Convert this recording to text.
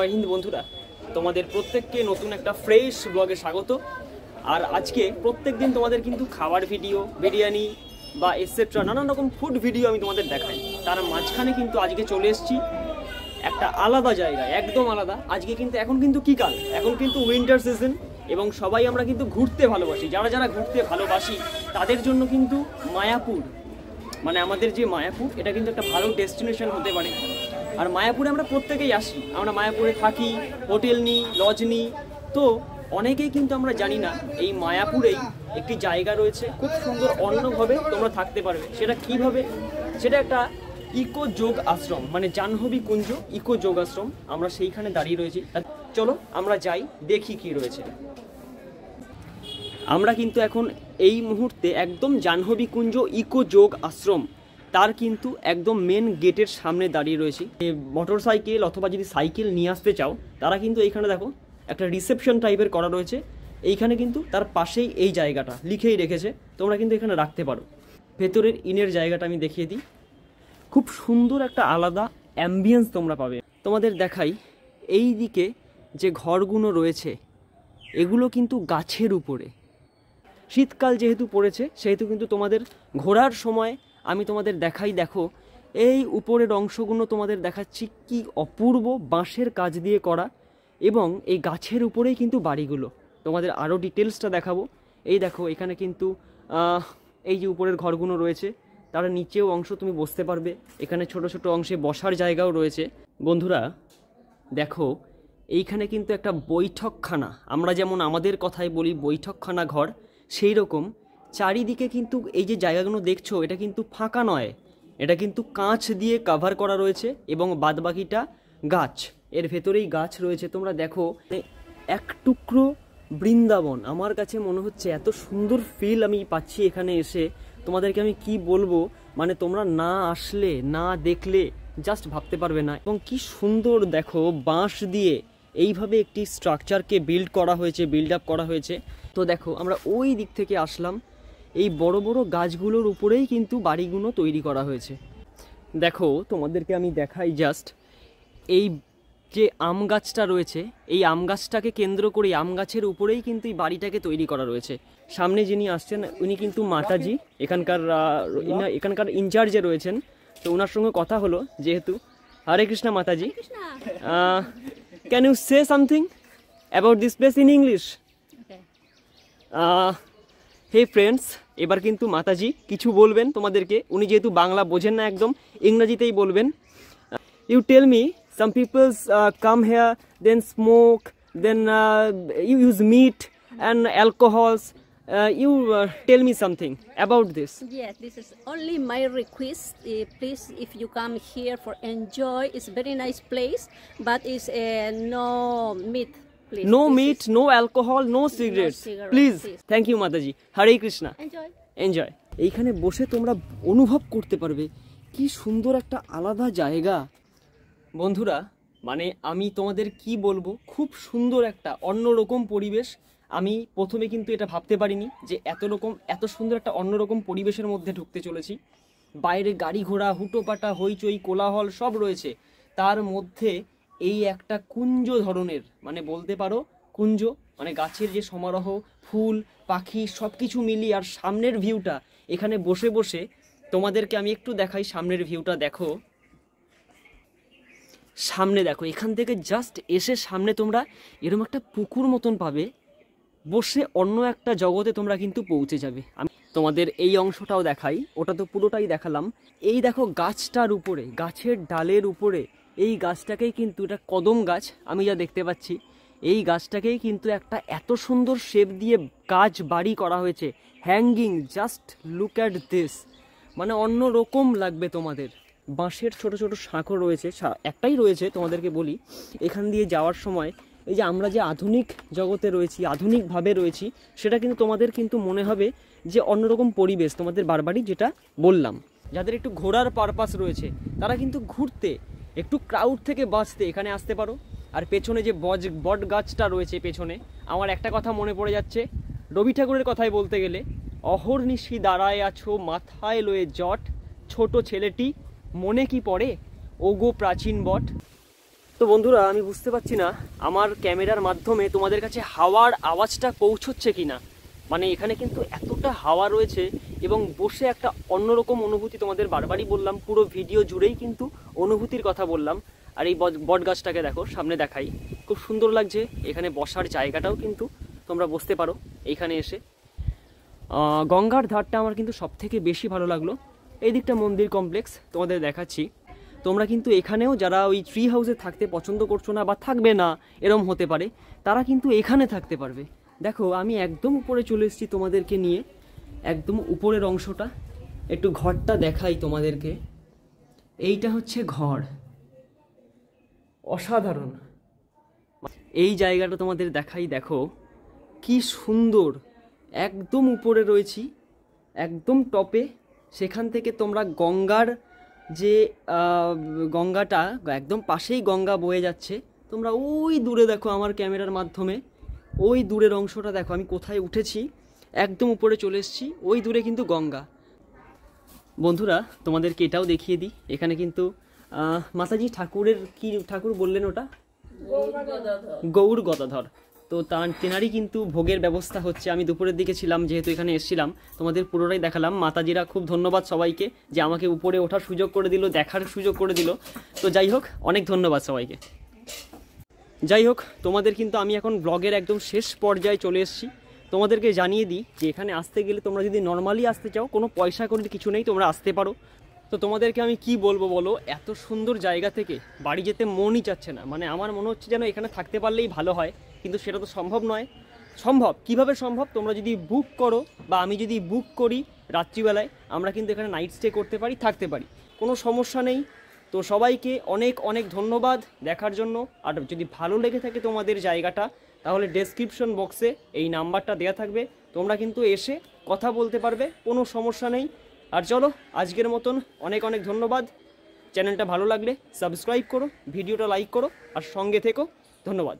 জয় হিন্দ বন্ধুরা, তোমাদের প্রত্যেককে নতুন একটা ফ্রেশ ব্লগে স্বাগত। আর আজকে প্রত্যেক দিন তোমাদের কিন্তু খাবার ভিডিও, বিরিয়ানি বা এটসেট্রা নানান রকম ফুড ভিডিও আমি তোমাদের দেখাই। তার মাঝখানে কিন্তু আজকে চলে এসেছি একটা আলাদা জায়গায়, একদম আলাদা। আজকে কিন্তু এখন কিন্তু কি কাল, এখন কিন্তু উইন্টার সিজন এবং সবাই আমরা কিন্তু ঘুরতে ভালোবাসি। যারা যারা ঘুরতে ভালোবাসি তাদের জন্য কিন্তু মায়াপুর, মানে আমাদের যে মায়াপুর, এটা কিন্তু একটা ভালো ডেস্টিনেশন হতে পারে। আর মায়াপুরে আমরা প্রত্যেকেই আসি, আমরা মায়াপুরে থাকি, হোটেল নিই, লজ নিই। তো অনেকেই কিন্তু আমরা জানি না এই মায়াপুরেই একটি জায়গা রয়েছে খুব সুন্দর, অন্যভাবে তোমরা থাকতে পারবে। সেটা কিভাবে? সেটা একটা ইকো যোগ আশ্রম, মানে জাহ্নবী কুঞ্জ ইকো যোগ আশ্রম। আমরা সেইখানে দাঁড়িয়ে রয়েছি। চলো আমরা যাই, দেখি কি রয়েছে। আমরা কিন্তু এখন এই মুহূর্তে একদম জাহ্নবী কুঞ্জ ইকো যোগ আশ্রম তার কিন্তু একদম মেন গেটের সামনে দাঁড়িয়ে রয়েছি। মোটর সাইকেল অথবা যদি সাইকেল নিয়ে আসতে চাও, তারা কিন্তু এইখানে দেখো একটা রিসেপশন টাইপের করা রয়েছে। এইখানে কিন্তু তার পাশেই এই জায়গাটা লিখেই রেখেছে, তোমরা কিন্তু এখানে রাখতে পারো। ভেতরের ইনের জায়গাটা আমি দেখিয়ে দিই। খুব সুন্দর একটা আলাদা অ্যাম্বিয়েন্স তোমরা পাবে। তোমাদের দেখাই, এই দিকে যে ঘরগুলো রয়েছে এগুলো কিন্তু গাছের উপরে। শীতকাল যেহেতু পড়েছে সেহেতু কিন্তু তোমাদের ঘোরার সময় আমি তোমাদের দেখাই, দেখো এই উপরের অংশগুলো তোমাদের দেখাচ্ছি, কি অপূর্ব বাঁশের কাজ দিয়ে করা, এবং এই গাছের উপরেই কিন্তু বাড়িগুলো। তোমাদের আরও ডিটেলসটা দেখাবো। এই দেখো এখানে কিন্তু এই যে উপরের ঘরগুলো রয়েছে, তার নিচেও অংশ তুমি বসতে পারবে। এখানে ছোট ছোট অংশে বসার জায়গাও রয়েছে। বন্ধুরা দেখো, এইখানে কিন্তু একটা বৈঠকখানা, আমরা যেমন আমাদের কথায় বলি বৈঠকখানা ঘর, সেই রকম চারিদিকে কিন্তু এই যে জায়গাগুলো দেখছো এটা কিন্তু ফাঁকা নয়, এটা কিন্তু কাঁচ দিয়ে কাভার করা রয়েছে এবং বাদবাকিটা গাছ। এর ভেতরেই গাছ রয়েছে। তোমরা দেখো এক টুকরো বৃন্দাবন। আমার কাছে মনে হচ্ছে এত সুন্দর ফিল আমি পাচ্ছি এখানে এসে, তোমাদেরকে আমি কি বলবো, মানে তোমরা না আসলে, না দেখলে জাস্ট ভাবতে পারবে না। এবং কি সুন্দর দেখো, বাঁশ দিয়ে এইভাবে একটি স্ট্রাকচারকে বিল্ড করা হয়েছে, বিল্ড আপ করা হয়েছে। তো দেখো আমরা ওই দিক থেকে আসলাম, এই বড় বড় গাছগুলোর উপরেই কিন্তু বাড়িগুলো তৈরি করা হয়েছে। দেখো তোমাদেরকে আমি দেখাই জাস্ট, এই যে আম গাছটা রয়েছে, এই আম গাছটাকে কেন্দ্র করে আম গাছের উপরেই কিন্তু এই বাড়িটাকে তৈরি করা রয়েছে। সামনে যিনি আসছেন উনি কিন্তু মাতাজি, এখানকার ইনচার্জে রয়েছেন। তো ওনার সঙ্গে কথা হলো, যেহেতু হরে কৃষ্ণা মাতাজি, can you say something about this place in English? Hey friends, এবার কিন্তু মাতাজি কিছু বলবেন তোমাদেরকে। উনি যেহেতু বাংলা বোঝেন না একদম, ইংরাজিতেই বলবেন। You tell me, some people's come here, then smoke, then you use meat and alcohols. You tell me something about this. Yes, this is only my request. Please, if you come here for enjoy, it's a very nice place, but it's no meat. Please. No meat, no alcohol, no cigarettes. No cigarette, please. Thank you, Mataji. Hare Krishna. Enjoy. Enjoy. এইখানে বসে তোমরা অনুভব করতে পারবে কি সুন্দর একটা আলাদা জায়গা। বন্ধুরা মানে আমি তোমাদের কি বলবো, খুব সুন্দর একটা অন্যরকম পরিবেশ। আমি প্রথমে কিন্তু এটা ভাবতে পারিনি যে এত সুন্দর একটা অন্যরকম পরিবেশের মধ্যে ঢুকতে চলেছি। বাইরে গাড়ি ঘোড়া, হুটোপাটা, হইচই, কোলাহল সব রয়েছে, তার মধ্যে এই একটা কুঞ্জ ধরনের, মানে বলতে পারো কুঞ্জ, মানে গাছের যে সমারোহ, ফুল পাখি সব কিছু মিলিয়ে। আর সামনের ভিউটা, এখানে বসে বসে তোমাদেরকে আমি একটু দেখাই সামনের ভিউটা। দেখো সামনে, দেখো এখান থেকে জাস্ট এসে সামনে তোমরা এরকম একটা পুকুর মতন পাবে, বসে অন্য একটা জগতে তোমরা কিন্তু পৌঁছে যাবে। আমি তোমাদের এই অংশটাও দেখাই, ওটা তো পুরোটাই দেখালাম। এই দেখো গাছটার উপরে, গাছের ডালের উপরে, এই গাছটাকেই কিন্তু, এটা কদম গাছ আমি যা দেখতে পাচ্ছি, এই গাছটাকেই কিন্তু একটা এত সুন্দর শেপ দিয়ে কাজ বাড়ি করা হয়েছে, hanging. Just look at this, মানে অন্য রকম লাগবে তোমাদের। বাঁশের ছোট ছোট শাঁখও রয়েছে, একটাই রয়েছে তোমাদেরকে বলি, এখান দিয়ে যাওয়ার সময় এই যে আমরা যে আধুনিক জগতে রয়েছি, আধুনিকভাবে রয়েছি, সেটা কিন্তু তোমাদের কিন্তু মনে হবে যে অন্যরকম পরিবেশ। তোমাদের বারবারই যেটা বললাম, যাদের একটু ঘোরার পারপাস রয়েছে তারা কিন্তু ঘুরতে, একটু ক্রাউড থেকে বাঁচতে এখানে আসতে পারো। আর পেছনে যে বট গাছটা রয়েছে পেছনে, আমার একটা কথা মনে পড়ে যাচ্ছে রবি ঠাকুরের কথাই বলতে গেলে, অহর্নিশি দাঁড়ায় আছো মাথায় লয়ে জট, ছোট ছেলেটি মনে কি পড়ে ওগো প্রাচীন বট। তো বন্ধুরা আমি বুঝতে পারছি না আমার ক্যামেরার মাধ্যমে তোমাদের কাছে হাওয়ার আওয়াজটা পৌঁছচ্ছে কিনা। মানে এখানে কিন্তু এতটা হাওয়া রয়েছে এবং বসে একটা অন্যরকম অনুভূতি, তোমাদের বারবারই বললাম পুরো ভিডিও জুড়েই কিন্তু অনুভূতির কথা বললাম। আর এই বট গাছটাকে দেখো, সামনে দেখাই, খুব সুন্দর লাগছে। এখানে বসার জায়গাটাও কিন্তু তোমরা বসতে পারো এইখানে এসে। গঙ্গার ধারটা আমার কিন্তু সব থেকে বেশি ভালো লাগলো। এই দিকটা মন্দির কমপ্লেক্স তোমাদের দেখাচ্ছি। তোমরা কিন্তু এখানেও যারা ওই ট্রি হাউসে থাকতে পছন্দ করছো না বা থাকবে না এরম হতে পারে, তারা কিন্তু এখানে থাকতে পারবে। দেখো আমি একদম উপরে চলে এসেছি তোমাদেরকে নিয়ে, একদম উপরের অংশটা। একটু ঘরটা দেখাই তোমাদেরকে। এইটা হচ্ছে ঘর, অসাধারণ। এই জায়গাটা তোমাদের দেখাই, দেখো কি সুন্দর। একদম উপরে রয়েছি, একদম টপে। সেখান থেকে তোমরা গঙ্গার যে গঙ্গাটা একদম পাশেই গঙ্গা বয়ে যাচ্ছে। তোমরা ওই দূরে দেখো আমার ক্যামেরার মাধ্যমে, ওই দূরের অংশটা দেখো আমি কোথায় উঠেছি, একদম উপরে চলে এসেছি। ওই দূরে কিন্তু গঙ্গা। বন্ধুরা তোমাদেরকে এটাও দেখিয়ে দিই, এখানে কিন্তু মাতাজি ঠাকুরের কি ঠাকুর বললেন ওটা? গৌর গদাধর। তো তেনারই কিন্তু ভোগের ব্যবস্থা হচ্ছে। আমি দুপুরের দিকে ছিলাম, যেহেতু এখানে এসেছিলাম, তোমাদের পুরোটাই দেখালাম। মাতাজিরা খুব ধন্যবাদ সবাইকে যে আমাকে উপরে ওঠার সুযোগ করে দিল, দেখার সুযোগ করে দিল। তো যাই হোক, অনেক ধন্যবাদ সবাইকে। যাই হোক, তোমাদের কিন্তু আমি এখন ব্লগের একদম শেষ পর্যায়ে চলে এসেছি। তোমাদেরকে জানিয়ে দিই যে এখানে আসতে গেলে তোমরা যদি নর্মালি আসতে চাও, কোনো পয়সা করে কিছু নেই, তোমরা আসতে পারো। তো তোমাদেরকে আমি কি বলবো বলো, এত সুন্দর জায়গা থেকে বাড়ি যেতে মনই চাচ্ছে না। মানে আমার মনে হচ্ছে যেন এখানে থাকতে পারলেই ভালো হয়, কিন্তু সেটা তো সম্ভব নয়। সম্ভব কিভাবে সম্ভব? তোমরা যদি বুক করো বা আমি যদি বুক করি রাত্রিবেলায়, আমরা কিন্তু এখানে নাইট স্টে করতে পারি, থাকতে পারি, কোনো সমস্যা নেই। তো সবাইকে অনেক অনেক ধন্যবাদ দেখার জন্য। আর যদি ভালো লেগে থাকে তোমাদের জায়গাটা, তাহলে ডেসক্রিপশন বক্সে এই নাম্বারটা দেওয়া থাকবে, তোমরা কিন্তু এসে কথা বলতে পারবে, কোনো সমস্যা নেই। আর চলো আজকের মতন অনেক অনেক ধন্যবাদ। চ্যানেলটা ভালো লাগলে সাবস্ক্রাইব করো, ভিডিওটা লাইক করো আর সঙ্গে থেকো। ধন্যবাদ।